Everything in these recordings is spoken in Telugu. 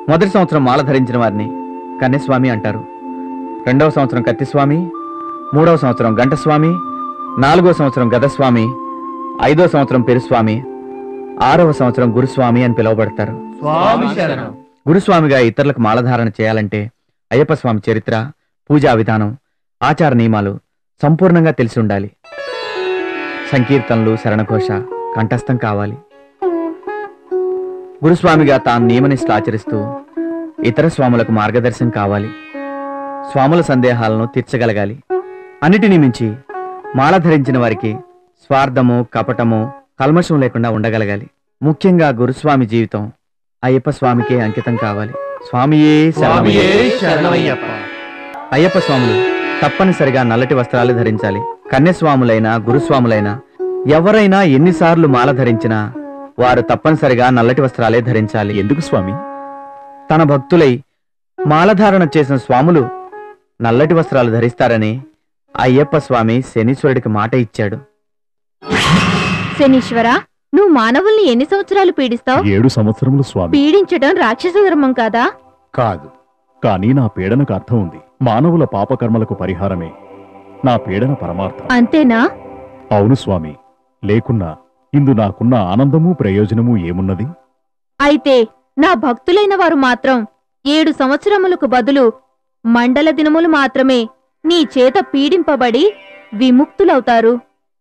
మొదటి సంవత్సరం మాల ధరించిన వారిని కన్యస్వామి అంటారు. రెండవ సంవత్సరం కత్తిస్వామి, మూడవ సంవత్సరం గంటస్వామి, నాలుగో సంవత్సరం గదస్వామి, ఐదో సంవత్సరం పెరుస్వామి, ఆరవ సంవత్సరం గురుస్వామి అని పిలువబడతారు. గురుస్వామిగా ఇతరులకు మాలధారణ చేయాలంటే అయ్యప్ప స్వామి చరిత్ర, పూజా విధానం, ఆచార నియమాలు సంపూర్ణంగా తెలిసి ఉండాలి. సంకీర్తనలు, శరణఘోష కంఠస్థం కావాలి. గురుస్వామిగా తాను నియమనిష్ట ఆచరిస్తూ ఇతర స్వాములకు మార్గదర్శనం కావాలి. స్వాముల సందేహాలను తీర్చగలగాలి. అన్నిటినీ మించి మాల ధరించిన వారికి స్వార్థము, కపటము, కల్మషం లేకుండా ఉండగలగాలి. ముఖ్యంగా గురుస్వామి జీవితం అయ్యప్ప స్వామికే అంకితం కావాలి. స్వామియే శరణమయ్యప్ప. అయ్యప్ప స్వాములు తప్పనిసరిగా నల్లటి వస్త్రాలు ధరించాలి. కన్యస్వాములైనా గురుస్వాములైనా ఎవరైనా ఎన్నిసార్లు మాల ధరించినా వారు తప్పనిసరిగా నల్లటి వస్త్రాలే ధరించాలి. ఎందుకు స్వామి? తన భక్తులై మాలధారణ చేసిన స్వాములు నల్లటి వస్త్రాలు ధరిస్తారని అయ్యప్ప స్వామి శనీశ్వరుడికి మాట ఇచ్చాడు. శనీశ్వర, నువ్వు మానవుల్ని ఎన్ని సంవత్సరాలు పీడిస్తావు? 7 సంవత్సరములు స్వామి. పీడించడం రాక్షస ధర్మం కాదా? కాదు, కానీ నా పీడనకు అర్థం ఉంది. మానవుల పాపకర్మలకు పరిహారమే నా పీడన పరమార్థం. అంతేనా? అవును స్వామి. లేకున్నా ఇందు నాకున్న ఆనందము ప్రయోజనము ఏమున్నది? అయితే నా భక్తులైన వారు మాత్రం 7 సంవత్సరములకు బదులు మండల దినములు మాత్రమే నీ చేత పీడింపబడి విముక్తులవుతారు.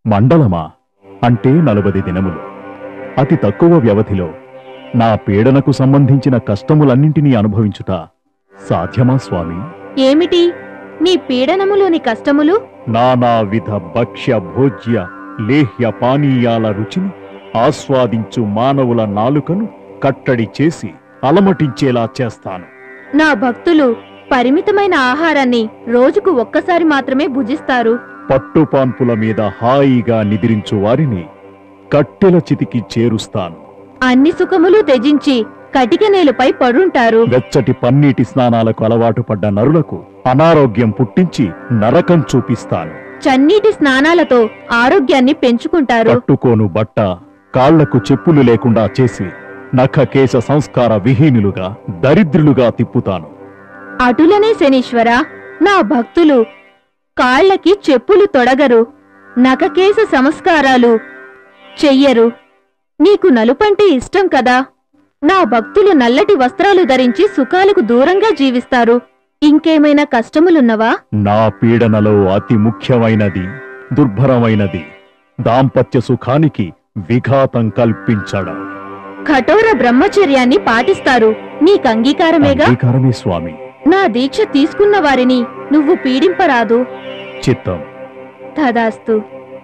మండలమా? అంటే 40 దినములు. అతి తక్కువ వ్యవధిలో నా పీడనకు సంబంధించిన కష్టములన్నింటినీ అనుభవించుట సాధ్యమా స్వామి? ఏమిటి నీ పీడనములోని కష్టములు? నానావిధ భక్ష్య భోజ్య లేహ్య పానీయాల రుచిని ఆస్వాదించు మానవుల నాలుకను కట్టడి చేసి అలమటించేలా చేస్తాను. నా భక్తులు పరిమితమైన ఆహారాన్ని రోజుకు ఒక్కసారి మాత్రమే భుజిస్తారు. పట్టుపాన్పుల మీద హాయిగా నిద్రించు వారిని కట్టెల చితికి చేరుస్తాను. అన్ని సుఖములు త్యజించి కటిక నేలపై పడుంటారు. వెచ్చటి పన్నీటి స్నానాలకు అలవాటు పడ్డ నరులకు అనారోగ్యం పుట్టించి నరకం చూపిస్తాను. చన్నీటి స్నానాలతో ఆరోగ్యాన్ని పెంచుకుంటారు. కట్టుకోను బట్ట, కాళ్లకు చెప్పులు లేకుండా చేసి నఖకేశ సంస్కార విహీనులుగా, దరిద్రులుగా తిప్పుతాను. అటులనే శనీశ్వర, నా భక్తులు కాళ్లకి చెప్పులు తొడగరు, నఖకేశ సంస్కారాలు చెయ్యరు. నీకు నలుపంటే ఇష్టం కదా? నా భక్తులు నల్లటి వస్త్రాలు ధరించి సుఖాలకు దూరంగా జీవిస్తారు. ఇంకేమైనా కష్టములున్నవా? నా పీడనలో అతి ముఖ్యమైనది, దుర్భరమైనది దాంపత్య సుఖానికి విఘాతం కల్పించడం. కఠోర బ్రహ్మచర్యాన్ని పాటిస్తారు. నీకు అంగీకారమేగా? అంగీకారమే స్వామి. నా దీక్ష తీసుకున్న వారిని నువ్వు పీడింపరాదు. చిత్తం. తదాస్తు.